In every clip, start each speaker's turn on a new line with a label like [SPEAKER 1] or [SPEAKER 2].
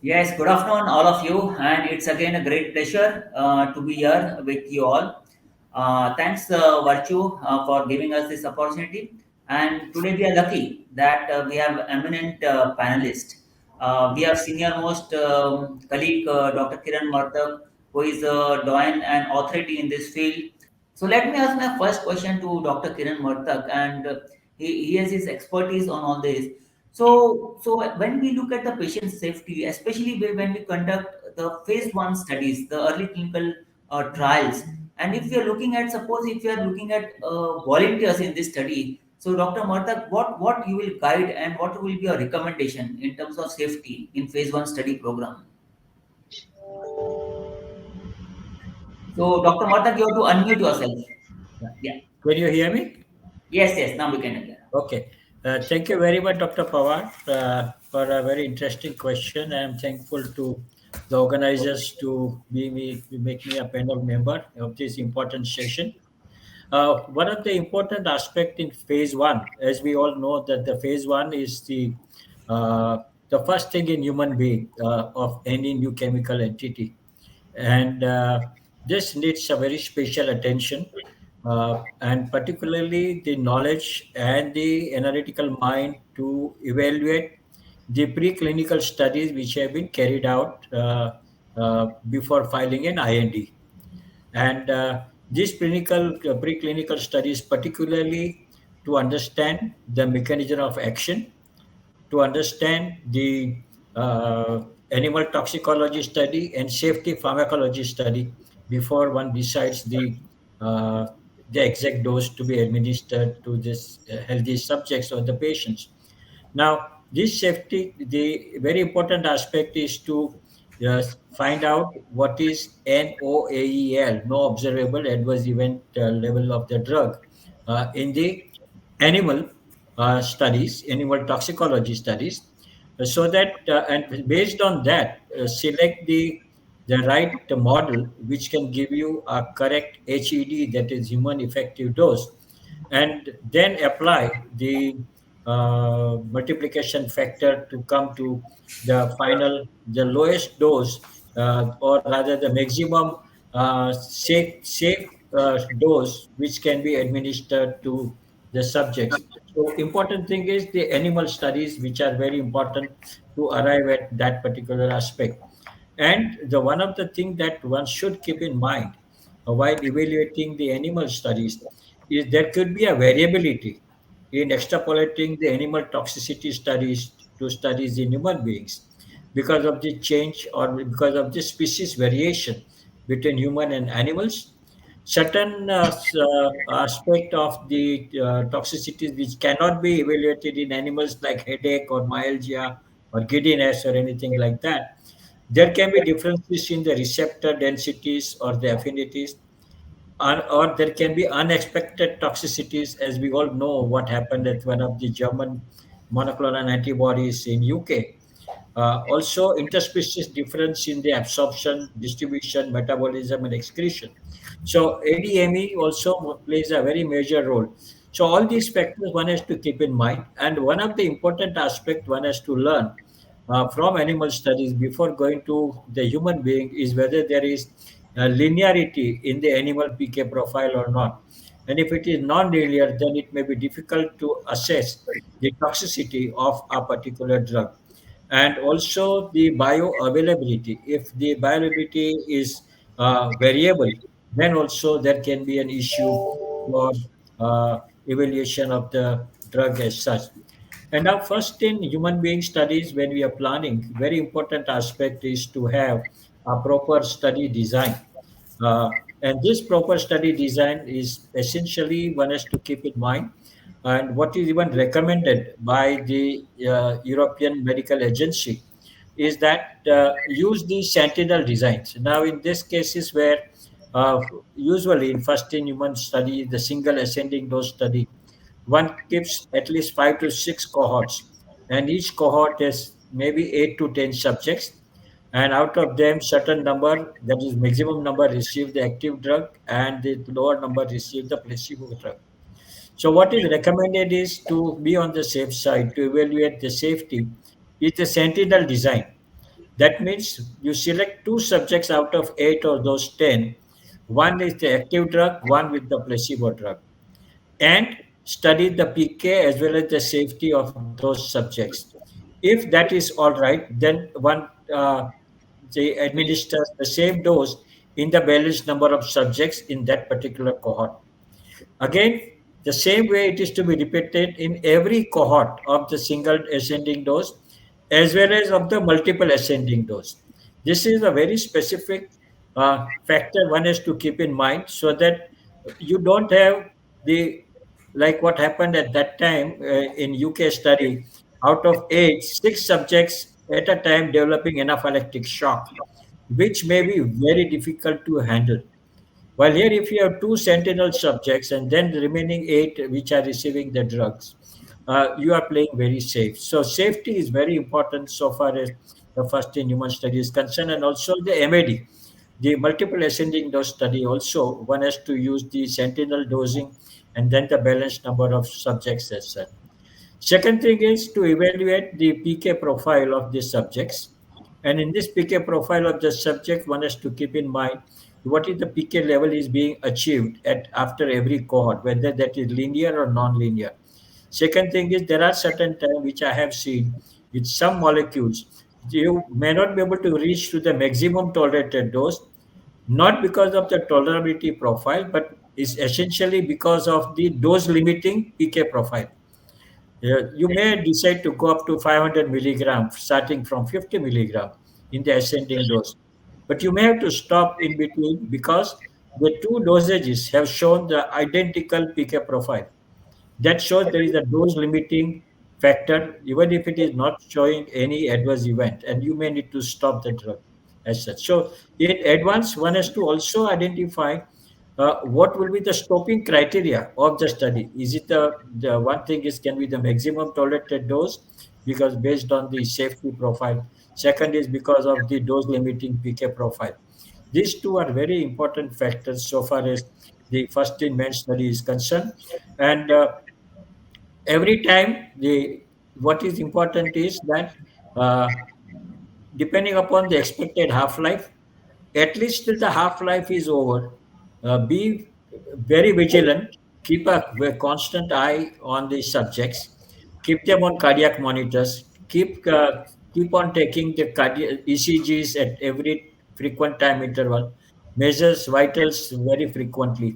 [SPEAKER 1] Yes, good afternoon, all of you, and it's again a great pleasure to be here with you all. Thanks, Virtue, for giving us this opportunity. And today we are lucky that we have eminent panelists. We have senior most colleague, Dr. Kiran Martak, who is a doyen and authority in this field. So let me ask my first question to Dr. Kiran Martak, and he has his expertise on all this. So when we look at the patient safety, especially when we conduct the phase one studies, the early clinical trials, and if we are looking at, suppose if you are looking at volunteers in this study, so Dr. Martak, what you will guide and what will be your recommendation in terms of safety in phase one study program? So Dr. Martak, you have to unmute yourself. Yeah.
[SPEAKER 2] Can you hear me?
[SPEAKER 1] Yes, yes. Now we can hear.
[SPEAKER 2] Okay. Thank you very much, Dr. Pawar, for a very interesting question. I am thankful to the organizers to make me a panel member of this important session. One of the important aspect in phase one, as we all know, that the phase one is the first thing in human being of any new chemical entity, and this needs a very special attention, and particularly the knowledge and the analytical mind to evaluate the preclinical studies which have been carried out before filing an IND. And these preclinical studies, particularly to understand the mechanism of action, to understand the uh, animal toxicology study and safety pharmacology study before one decides uh, the exact dose to be administered to this healthy subjects or the patients. Now, this safety, the very important aspect is to find out what is NOAEL, no observable adverse event level of the drug in the animal studies, animal toxicology studies, so that and based on that, select the right model which can give you a correct HED, that is human effective dose, and then apply the multiplication factor to come to the lowest dose, or rather the maximum safe dose which can be administered to the subjects. So important thing is the animal studies, which are very important to arrive at that particular aspect. And the one of the thing that one should keep in mind while evaluating the animal studies is there could be a variability in extrapolating the animal toxicity studies to studies in human beings because of the change or because of the species variation between human and animals. Certain aspect of the toxicities which cannot be evaluated in animals, like headache or myalgia or giddiness or anything like that. There can be differences in the receptor densities or the affinities, or there can be unexpected toxicities, as we all know what happened at one of the German monoclonal antibodies in UK. Also, interspecies difference in the absorption, distribution, metabolism, and excretion. So, ADME also plays a very major role. So, all these factors one has to keep in mind. And one of the important aspect one has to learn from animal studies before going to the human being is whether there is linearity in the animal PK profile or not. And if it is non-linear, then it may be difficult to assess the toxicity of a particular drug. And also the bioavailability. If the bioavailability is variable, then also there can be an issue for evaluation of the drug as such. And now, first in human being studies, when we are planning, very important aspect is to have a proper study design. And this proper study design is essentially one has to keep in mind, and what is even recommended by the European Medical Agency is that use the sentinel designs. Now, in this cases where usually in first in human study, the single ascending dose study, one keeps at least 5 to 6 cohorts, and each cohort has maybe 8 to 10 subjects, and out of them certain number, that is maximum number, receive the active drug and the lower number receive the placebo drug. So what is recommended is to be on the safe side to evaluate the safety is the sentinel design. That means you select two subjects out of eight or those 10. One is the active drug, one with the placebo drug, and study the PK as well as the safety of those subjects. If that is all right, then one they administers the same dose in the balanced number of subjects in that particular cohort. Again, the same way it is to be repeated in every cohort of the single ascending dose as well as of the multiple ascending dose. This is a very specific factor one has to keep in mind so that you don't have the like what happened at that time in UK study. Out of eight, six subjects at a time developing anaphylactic shock, which may be very difficult to handle. While here, if you have two sentinel subjects and then the remaining eight which are receiving the drugs, you are playing very safe. So safety is very important so far as the first in human study is concerned, and also the MAD, the multiple ascending dose study. Also, one has to use the sentinel dosing and then the balanced number of subjects as such. Second thing is to evaluate the PK profile of the subjects. And in this PK profile of the subject, one has to keep in mind what is the PK level is being achieved at after every cohort, whether that is linear or non-linear. Second thing is there are certain times which I have seen with some molecules, you may not be able to reach to the maximum tolerated dose, not because of the tolerability profile, but is essentially because of the dose limiting PK profile. Yeah, you may decide to go up to 500 milligram, starting from 50 milligram in the ascending dose. But you may have to stop in between because the two dosages have shown the identical PK profile. That shows there is a dose limiting factor, even if it is not showing any adverse event, and you may need to stop the drug as such. So, in advance, one has to also identify what will be the stopping criteria of the study. Is it the one thing is can be the maximum tolerated dose because based on the safety profile. Second is because of the dose limiting PK profile. These two are very important factors so far as the first in man study is concerned, and every time the what is important is that uh, depending upon the expected half life, at least till the half life is over, be very vigilant, keep a constant eye on the subjects, keep them on cardiac monitors, keep on taking the cardiac ECGs at every frequent time interval, measures vitals very frequently,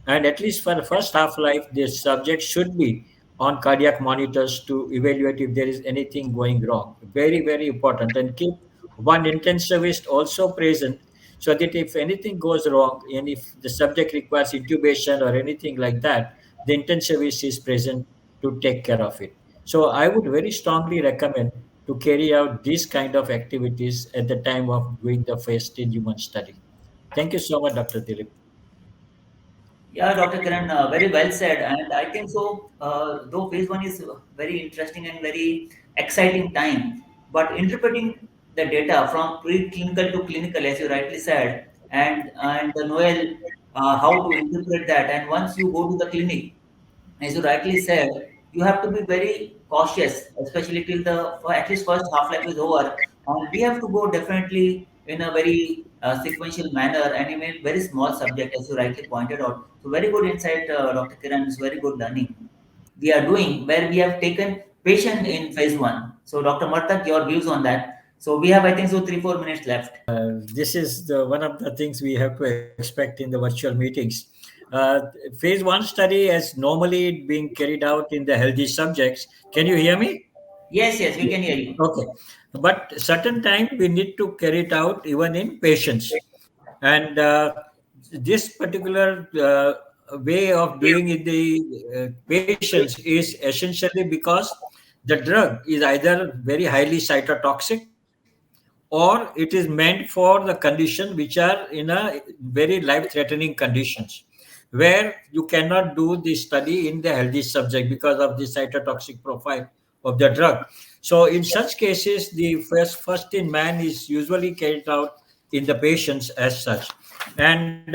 [SPEAKER 2] and at least for the first half life, the subject should be on cardiac monitors to evaluate if there is anything going wrong. Very, very important. And keep one intensivist also present so that if anything goes wrong and if the subject requires intubation or anything like that, the intensivist is present to take care of it. So I would very strongly recommend to carry out these kind of activities at the time of doing the first in human study. Thank you so much, Dr. Dilip.
[SPEAKER 1] Yeah, Dr. Kiran, very well said. And I think so, though phase one is very interesting and very exciting time, but interpreting the data from preclinical to clinical, as you rightly said, and the Noel, how to interpret that. And once you go to the clinic, as you rightly said, you have to be very cautious, especially till the for at least first half life is over. And we have to go definitely in a very sequential manner and in a very small subject, as you rightly pointed out. So very good insight, Dr. Kiran. It's very good learning we are doing where we have taken patient in phase one. So Dr. Martak, your views on that. So we have, I think, so 3-4 minutes left.
[SPEAKER 2] This is one of the things we have to expect in the virtual meetings. Phase one study as normally being carried out in the healthy subjects. Can you hear me?
[SPEAKER 1] Yes, yes, we can hear you.
[SPEAKER 2] Okay. But certain time we need to carry it out even in patients. And this particular way of doing in the patients is essentially because the drug is either very highly cytotoxic or it is meant for the condition which are in a very life threatening conditions where you cannot do the study in the healthy subject because of the cytotoxic profile of the drug. So in such cases the first in man is usually carried out in the patients as such. And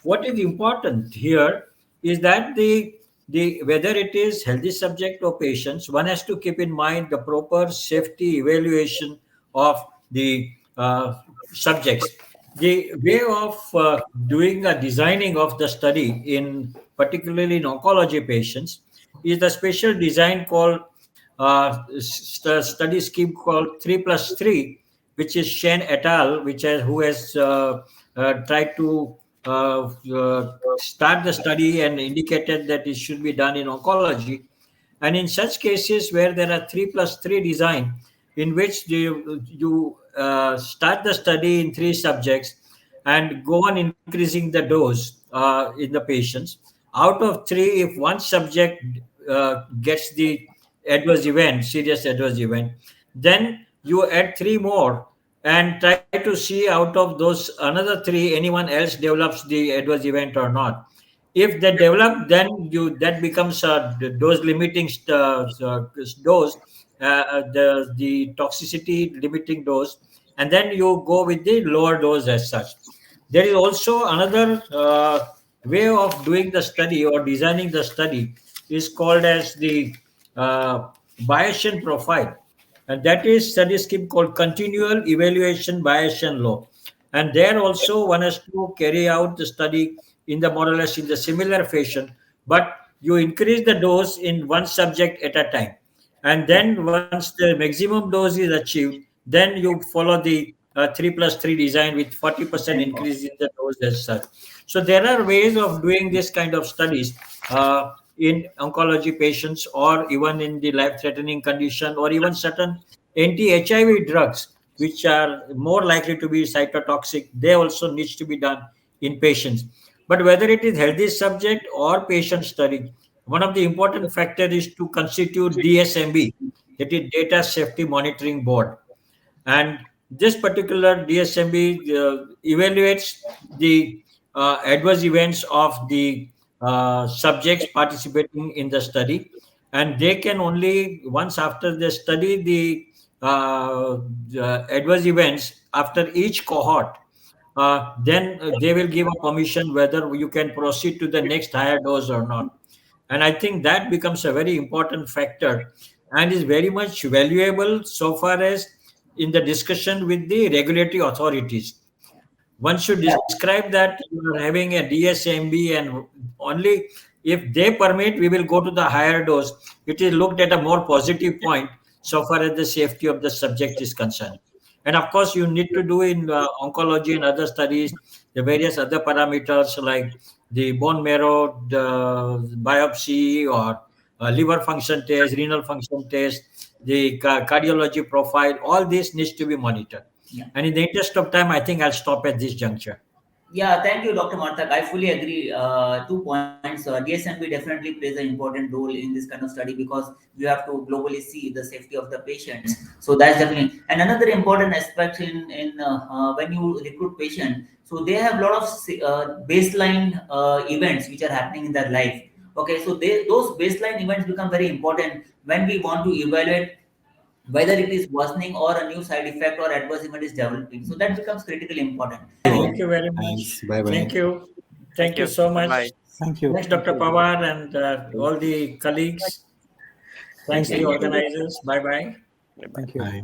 [SPEAKER 2] what is important here is that the whether it is healthy subject or patients, one has to keep in mind the proper safety evaluation of the subjects. The way of doing a designing of the study in particularly in oncology patients is the special design called study scheme called 3+3, which is Shen et al., who has tried to start the study and indicated that it should be done in oncology. And in such cases where there are 3+3 design, in which you start the study in three subjects and go on increasing the dose in the patients. Out of three, if one subject gets the serious adverse event, then you add three more and try to see out of those another three anyone else develops the adverse event or not. If they develop, then you that becomes a dose limiting dose, the toxicity limiting dose, and then you go with the lower dose as such. There is also another way of doing the study or designing the study is called as the uh, Bayesian profile, and that is study scheme called continual evaluation Bayesian law. And there also one has to carry out the study in the more or less in the similar fashion, but you increase the dose in one subject at a time, and then once the maximum dose is achieved, then you follow the 3+3 design with 40% increase in the dose as such. So there are ways of doing this kind of studies in oncology patients, or even in the life-threatening condition, or even certain anti-HIV drugs, which are more likely to be cytotoxic. They also needs to be done in patients. But whether it is healthy subject or patient study, one of the important factor is to constitute DSMB, that is Data Safety Monitoring Board. And this particular DSMB evaluates the adverse events of the subjects participating in the study, and they can only once after they study the adverse events after each cohort, then they will give a permission whether you can proceed to the next higher dose or not. And I think that becomes a very important factor and is very much valuable so far as in the discussion with the regulatory authorities. One should
[SPEAKER 1] Yeah.
[SPEAKER 2] describe that you are having a DSMB, and only if they permit, we will go to the higher dose. It is looked at a more positive point so far as the safety of the subject is concerned. And of course, you need to do in oncology and other studies the various other parameters like the bone marrow the biopsy, or liver function test, renal function test, the cardiology profile. All this needs to be monitored.
[SPEAKER 1] Yeah.
[SPEAKER 2] And in the interest of time, I think I'll stop at this juncture.
[SPEAKER 1] Yeah, thank you, Dr. Marthak. I fully agree. 2 points. DSMB definitely plays an important role in this kind of study because you have to globally see the safety of the patients. So that's definitely. And another important aspect in when you recruit patient, so they have a lot of baseline events which are happening in their life. Okay, so those baseline events become very important when we want to evaluate whether it is worsening or a new side effect or adverse event is developing. So that becomes critically important.
[SPEAKER 2] Thank you very
[SPEAKER 3] Thanks.
[SPEAKER 2] much.
[SPEAKER 3] Bye bye.
[SPEAKER 2] Thank you.
[SPEAKER 4] Thank
[SPEAKER 2] Thank you
[SPEAKER 4] you.
[SPEAKER 2] so
[SPEAKER 4] Bye
[SPEAKER 2] much.
[SPEAKER 4] bye.
[SPEAKER 5] Thank you.
[SPEAKER 2] Thanks, Dr. Pawar, and all the colleagues.
[SPEAKER 5] Thank
[SPEAKER 2] Thanks, the
[SPEAKER 5] you.
[SPEAKER 2] organizers. Bye bye.
[SPEAKER 4] Bye bye.
[SPEAKER 5] Thank you.
[SPEAKER 3] Bye.